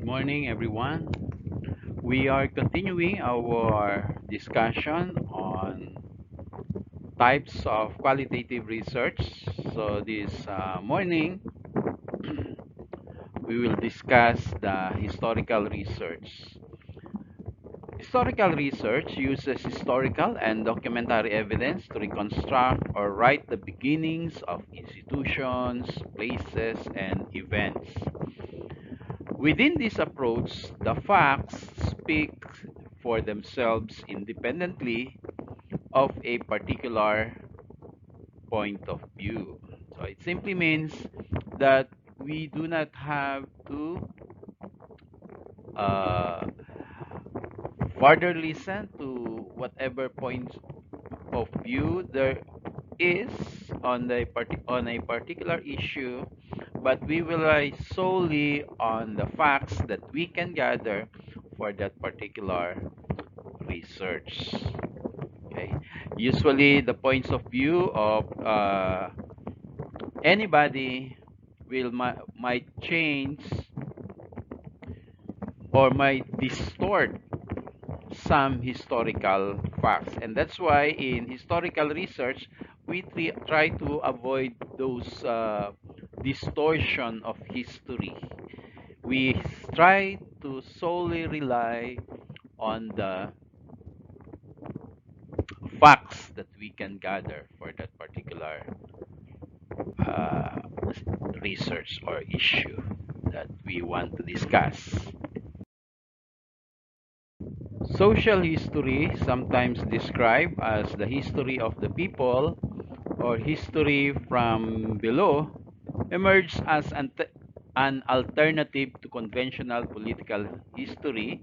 Morning, everyone. We are continuing our discussion on types of qualitative research. So, this morning, we will discuss the historical research. Historical research uses historical and documentary evidence to reconstruct or write the beginnings of institutions, places, and events. Within this approach, the facts speak for themselves independently of a particular point of view. So it simply means that we do not have to uh, further listen to whatever points of view there is on a particular issue, but we will rely solely on the facts that we can gather for that particular research. Okay. Usually, the points of view of anybody might change or might distort some historical facts, and that's why in historical research we try to avoid those distortion of history. We try to solely rely on the facts that we can gather for that particular uh, research or issue that we want to discuss. Social history, sometimes described as the history of the people or history from below, emerged as an alternative to conventional political history,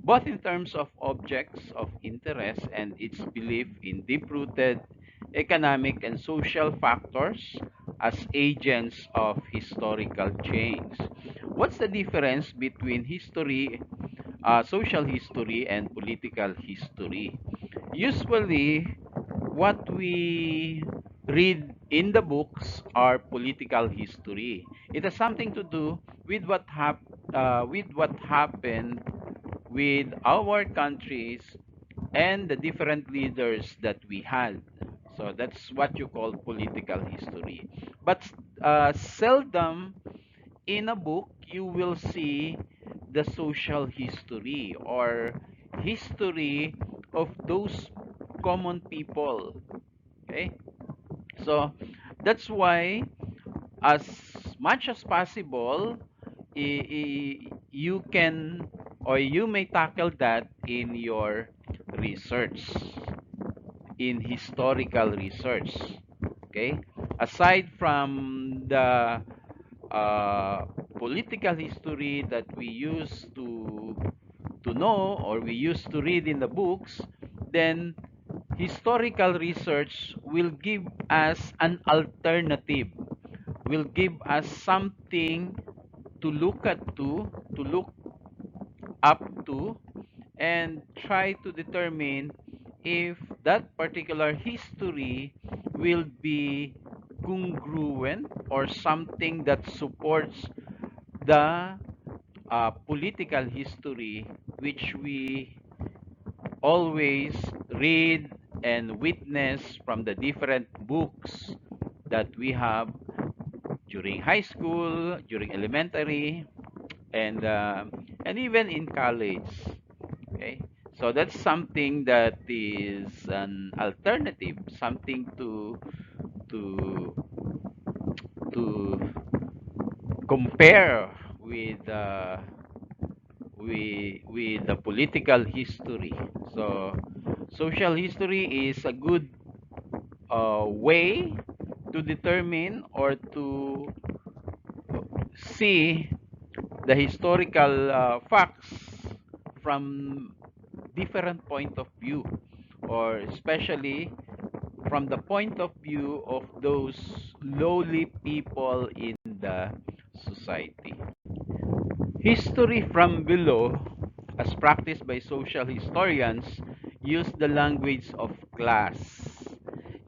both in terms of objects of interest and its belief in deep rooted economic and social factors as agents of historical change. What's the difference between social history, and political history? Usually, what we read in the books are political history. It has something to do with with what happened with our countries and the different leaders that we had. So that's what you call political history. But seldom in a book you will see the social history or history of those common people. Okay, so that's why as much as possible you can or you may tackle that in your research, in historical research. Okay, aside from the uh, political history that we used to know or we used to read in the books, then historical research will give us an alternative, will give us something to look to look up to, and try to determine if that particular history will be congruent or something that supports the political history which we always read and witness from the different books that we have during high school, during elementary, and and even in college. Okay, so that's something that is an alternative, something to to compare with the political history. So social history is a good way to determine or to see the historical facts from different point of view, or especially from the point of view of those lowly people in the society. History from below, as practiced by social historians, use the language of class,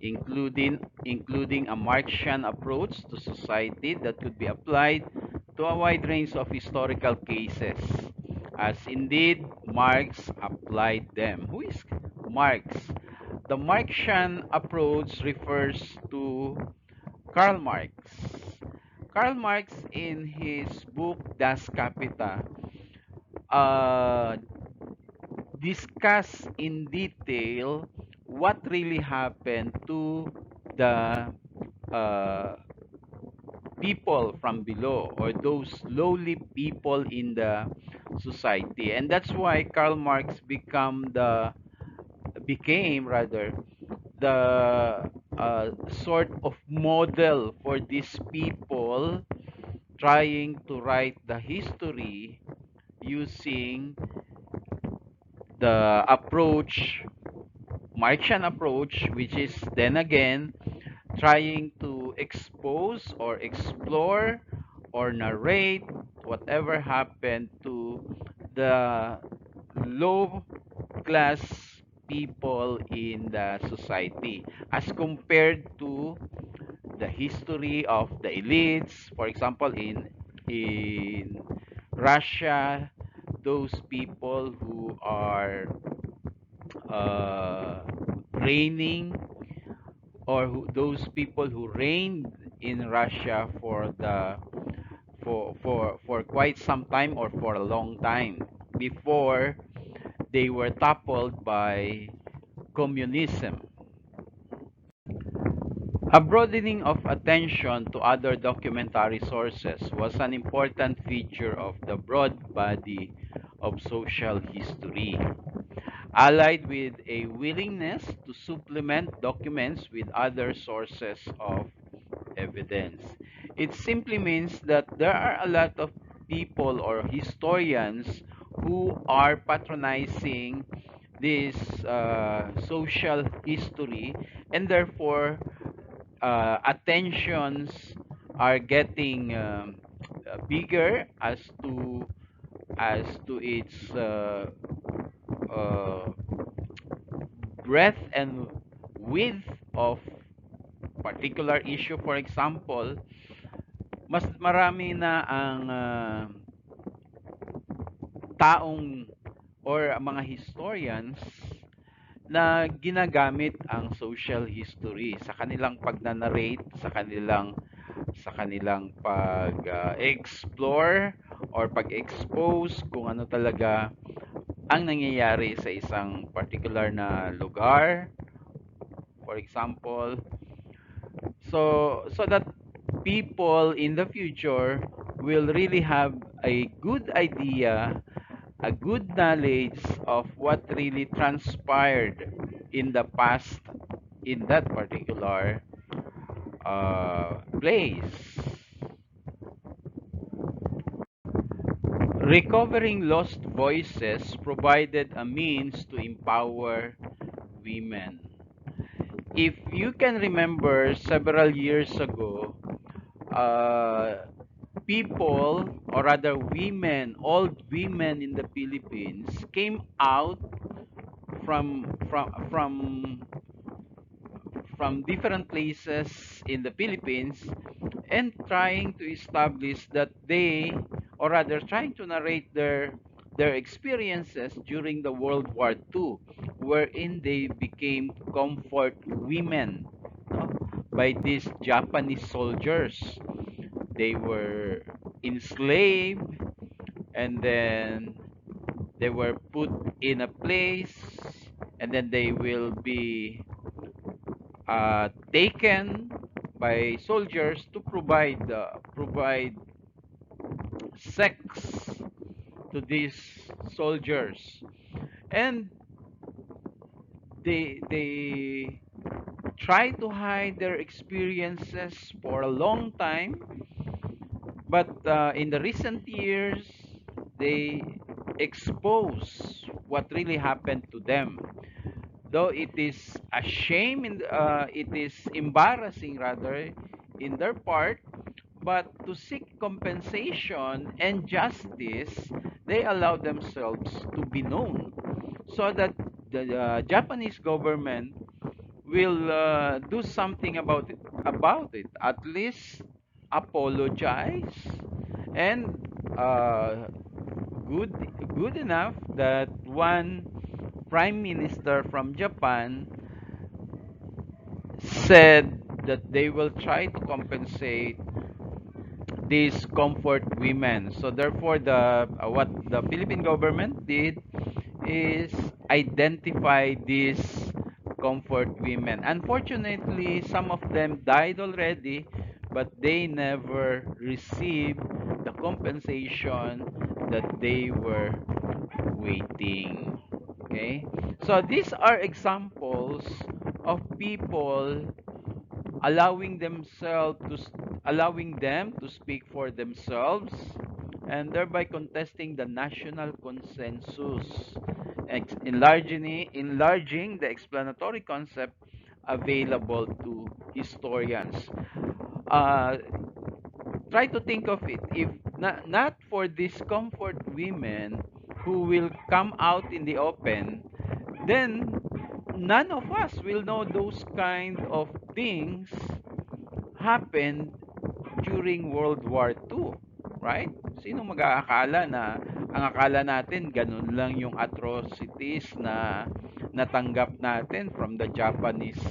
including a Marxian approach to society that could be applied to a wide range of historical cases, as indeed Marx applied them. Who is Marx? The Marxian approach refers to Karl Marx. Karl Marx, in his book Das Kapital, uh, discuss in detail what really happened to the uh, people from below, or those lowly people in the society. And that's why Karl Marx became rather the sort of model for these people trying to write the history using the approach, Marxian approach, which is then again trying to expose or explore or narrate whatever happened to the low class people in the society as compared to the history of the elites. For example, in Russia, those people who are uh, reigning, or those people who reigned in Russia for quite some time, or for a long time before they were toppled by communism. A broadening of attention to other documentary sources was an important feature of the broad body of social history, allied with a willingness to supplement documents with other sources of evidence. It simply means that there are a lot of people or historians who are patronizing this social history, and therefore attentions are getting bigger as to its uh, breadth and width of particular issue. For example, mas marami na ang taong or mga historians na ginagamit ang social history sa kanilang pagnanarrate, sa kanilang pag-explore or pag-expose kung ano talaga ang nangyayari sa isang particular na lugar, for example. So that people in the future will really have a good idea, a good knowledge of what really transpired in the past in that particular place. Recovering lost voices provided a means to empower women. If you can remember, several years ago, uh, people, or rather women, old women in the Philippines, came out from from from from different places in the Philippines, and trying to establish that they, or rather trying to narrate their experiences during the World War II, wherein they became comfort women, no, by these Japanese soldiers. They were enslaved, and then they were put in a place, and then they will be taken by soldiers to provide sex to these soldiers, and they try to hide their experiences for a long time, but in the recent years they expose what really happened to them, though it is a shame, it is embarrassing rather in their part, but to seek compensation and justice, they allow themselves to be known, so that the Japanese government will do something about it, at least apologize, And good good enough that one prime minister from Japan said that they will try to compensate these comfort women. So therefore, the what the Philippine government did is identify these comfort women. Unfortunately, some of them died already, but they never received the compensation that they were waiting. Okay, so these are examples of people allowing them to speak for themselves and thereby contesting the national consensus, enlarging the explanatory concept available to historians. uh, Try to think of it, if not for discomfort women who will come out in the open, then none of us will know those kind of things happened during World War II, right? Sino mag-aakala na ang akala natin ganun lang yung atrocities na natanggap natin from the Japanese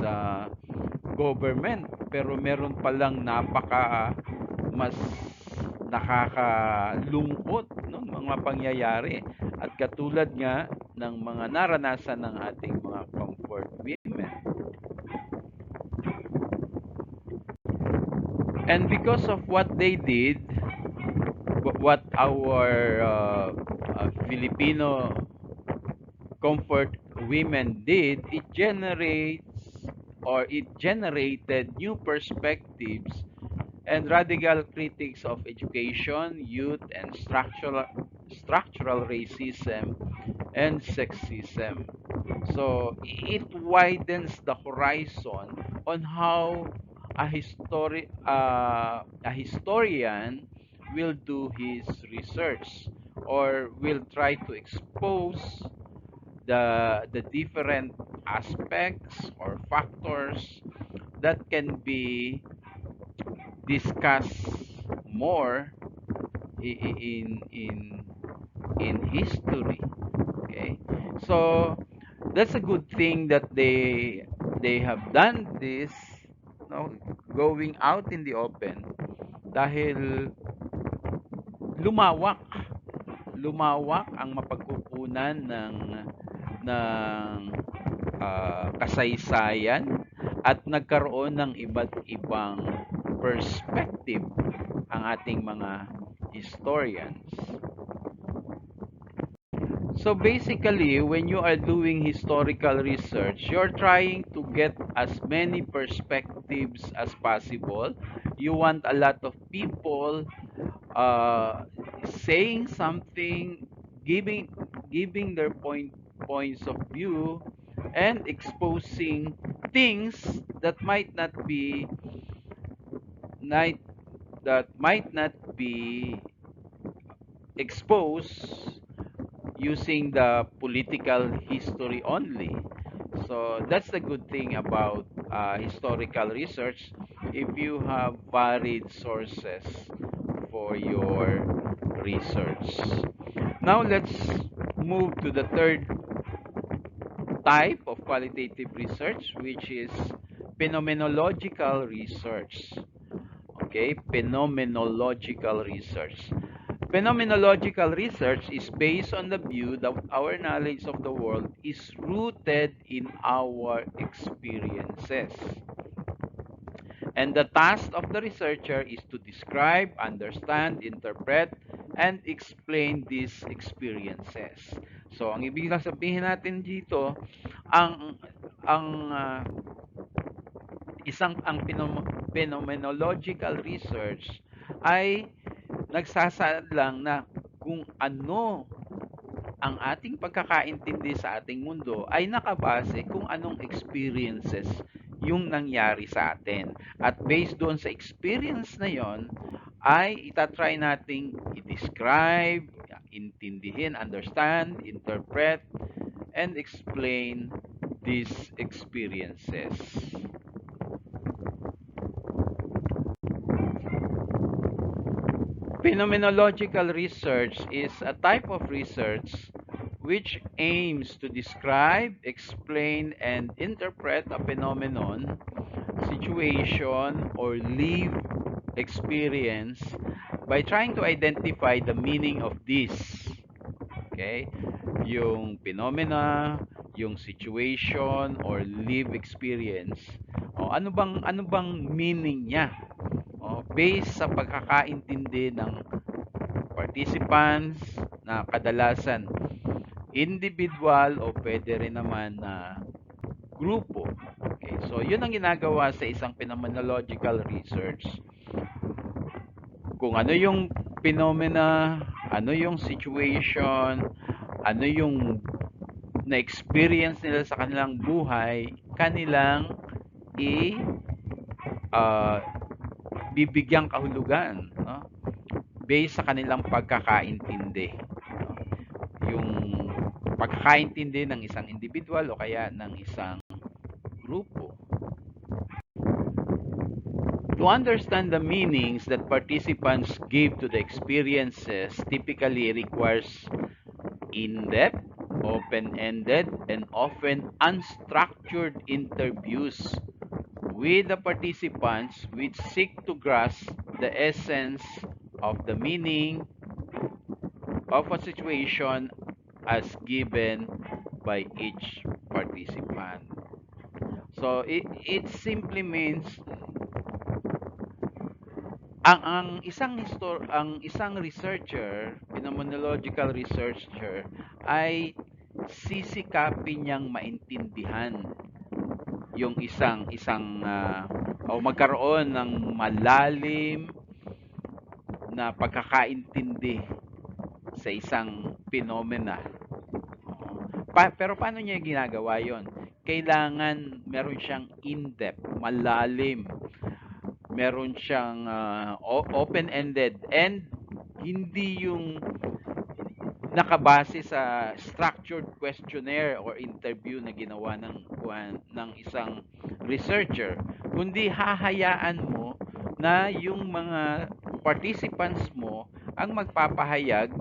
government, pero meron palang napaka mas nakakalungkot no mga pangyayari at katulad nga ng mga naranasan ng ating mga comfort women. And because of what they did, what our Filipino comfort women did, it generated new perspectives and radical critics of education, youth, and structural racism and sexism. So it widens the horizon on how a historian will do his research or will try to expose the different aspects or factors that can be discussed more in history. Okay, so that's a good thing that they have done this, no, going out in the open dahil lumawak lumawak ang mapagkukunan ng kasaysayan at nagkaroon ng iba't ibang perspective ang ating mga historians. So basically, when you are doing historical research, you're trying to get as many perspectives as possible. You want a lot of people saying something, giving giving their points of view, and exposing things that might might not be exposed using the political history only. So that's the good thing about historical research if you have varied sources for your research. Now let's move to the third type of qualitative research, which is phenomenological research. Okay, phenomenological research. Phenomenological research is based on the view that our knowledge of the world is rooted in our experiences. And the task of the researcher is to describe, understand, interpret, and explain these experiences. So, ang ibig sabihin natin dito, ang ang phenomenological research ay nagsasaad lang na kung ano ang ating pagkakaintindi sa ating mundo ay nakabase kung anong experiences yung nangyari sa atin. At based doon sa experience na yon, ay itatry nating i-describe, intindihin, understand, interpret, and explain these experiences. Phenomenological research is a type of research which aims to describe, explain, and interpret a phenomenon, situation, or lived experience by trying to identify the meaning of this. Okay? Yung phenomena, yung situation, or lived experience. O, ano bang meaning niya? O, based sa pagkakaintindi ng participants na kadalasan individual o pwede rin naman na grupo. Okay, so yun ang ginagawa sa isang phenomenological research. Kung ano yung phenomena, ano yung situation, ano yung na-experience nila sa kanilang buhay, kanilang i ah, bibigyang kahulugan, no? Based sa kanilang pagkakaintindi, no? Yung pagkakaintindi ng isang individual o kaya ng isang grupo. To understand the meanings that participants give to the experiences typically requires in-depth, open-ended, and often unstructured interviews with the participants which seek to grasp the essence of the meaning of a situation as given by each participant. So it simply means ang isang researcher, phenomenological researcher ay sisikapin niyang maintindihan yung o magkaroon ng malalim na pagkakaintindi sa isang phenomena. Pero paano niya ginagawa yon? Kailangan meron siyang in-depth, malalim, meron siyang open-ended, and hindi yung nakabase sa structured questionnaire or interview na ginawa ng isang researcher, kundi hahayaan mo na yung mga participants mo ang magpapahayag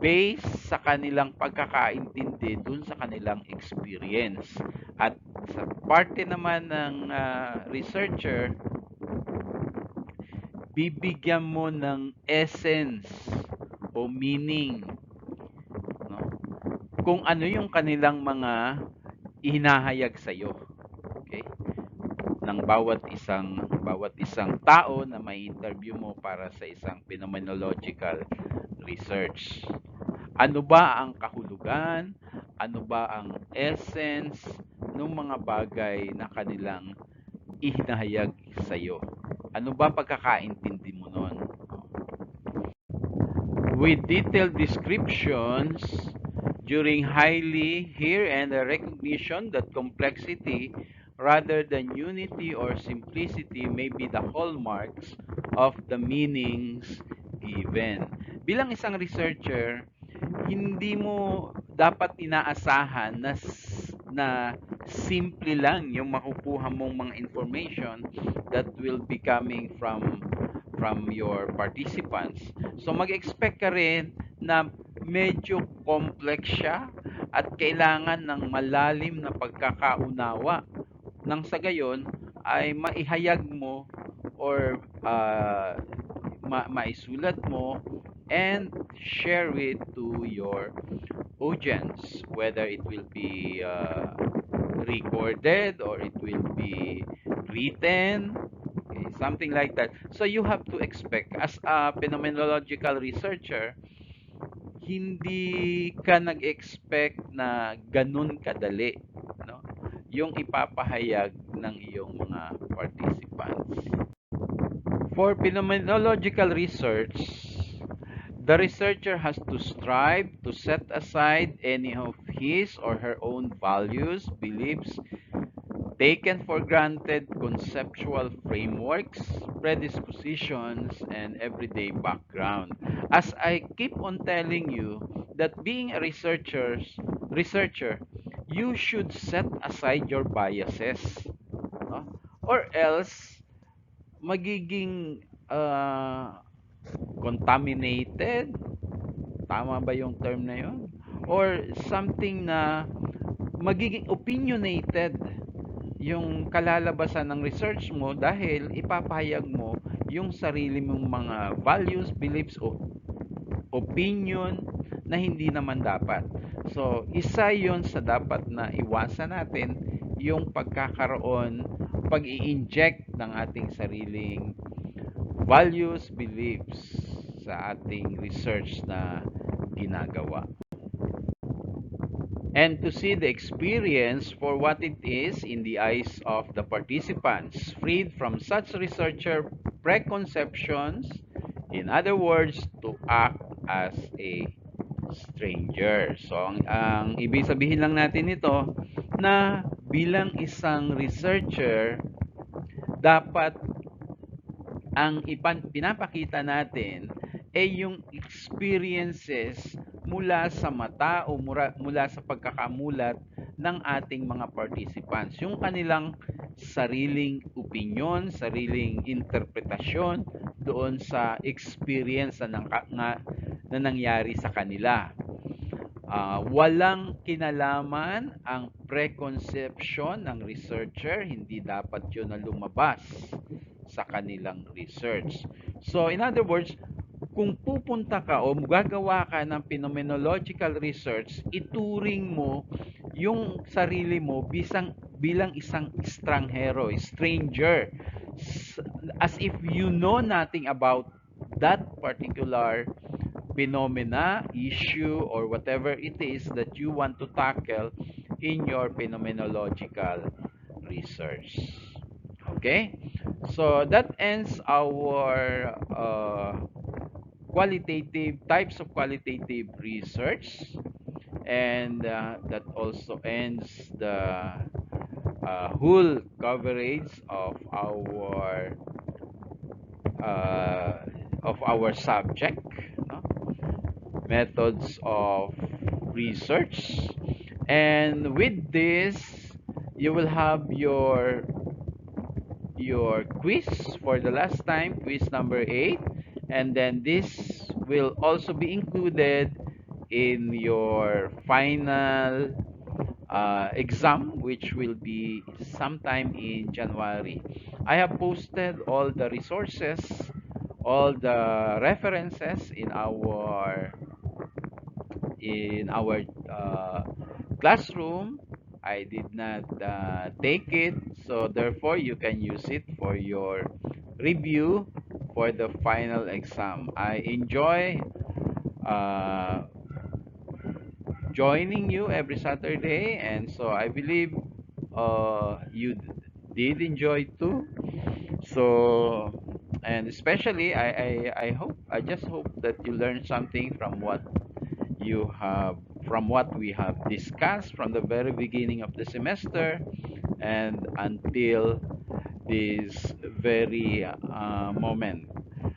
based sa kanilang pagkakaintindi dun sa kanilang experience. At sa parte naman ng researcher, bibigyan mo ng essence o meaning, no? Kung ano yung kanilang mga ihinahayag sa iyo. Okay? Ng bawat isang tao na may interview mo para sa isang phenomenological research. Ano ba ang kahulugan? Ano ba ang essence ng mga bagay na kanilang ihinahayag sa iyo? Ano ba pagkakaintindi mo nun? With detailed descriptions during highly here and the recognition that complexity rather than unity or simplicity may be the hallmarks of the meanings given. Bilang isang researcher, hindi mo dapat inaasahan na simple lang yung makukuha mong mga information that will be coming from your participants. So mag-expect ka rin na medyo complex siya at kailangan ng malalim na pagkakaunawa nang sa gayon ay maihayag mo or maisulat mo and share it to your audience, whether it will be recorded or it will be written, okay, something like that. So you have to expect, as a phenomenological researcher, hindi ka nag-expect na ganun kadali, no? Yung ipapahayag ng iyong mga participants. For phenomenological research, the researcher has to strive to set aside any of his or her own values, beliefs, taken for granted conceptual frameworks, predispositions, and everyday background. As I keep on telling you that being a researcher, you should set aside your biases, no? Or else magiging contaminated, tama ba yung term na yun? Or something na magiging opinionated yung kalalabasan ng research mo dahil ipapahayag mo yung sarili mong mga values, beliefs o opinion na hindi naman dapat. So, isa yon sa dapat na iwasan natin yung pagkakaroon, pag-i-inject ng ating sariling values, beliefs sa ating research na ginagawa. And to see the experience for what it is in the eyes of the participants, freed from such researcher preconceptions, in other words, to act as a stranger. So, ang ibig sabihin lang natin ito, na bilang isang researcher, dapat ang pinapakita natin ay yung experiences mula sa mata o mula sa pagkakamulat ng ating mga participants. Yung kanilang sariling opinion, sariling interpretasyon doon sa experience na nangyari sa kanila. Walang kinalaman ang preconception ng researcher, hindi dapat yun na lumabas sa kanilang research. So, in other words, kung pupunta ka o gagawa ka ng phenomenological research, ituring mo yung sarili mo bilang isang estranghero, stranger, as if you know nothing about that particular phenomena, issue, or whatever it is that you want to tackle in your phenomenological research. Okay? So that ends our qualitative types of qualitative research, and that also ends the whole coverage uh, of our subject, no? Methods of research. And with this, you will have your quiz for the last time, quiz number 8, and then this will also be included in your final exam, which will be sometime in January. I have posted all the resources, all the references in our classroom. I did not take it, so therefore you can use it for your review for the final exam. I enjoy uh, joining you every Saturday, and so I believe you did enjoy too. So, and especially I just hope that you learned something you have from what we have discussed from the very beginning of the semester and until this very moment.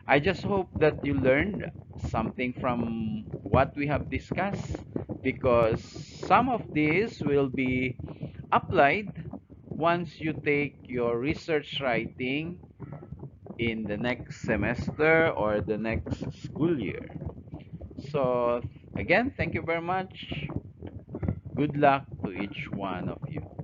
I just hope that you learned something from what we have discussed, because some of this will be applied once you take your research writing in the next semester or the next school year. So, again, thank you very much. Good luck to each one of you.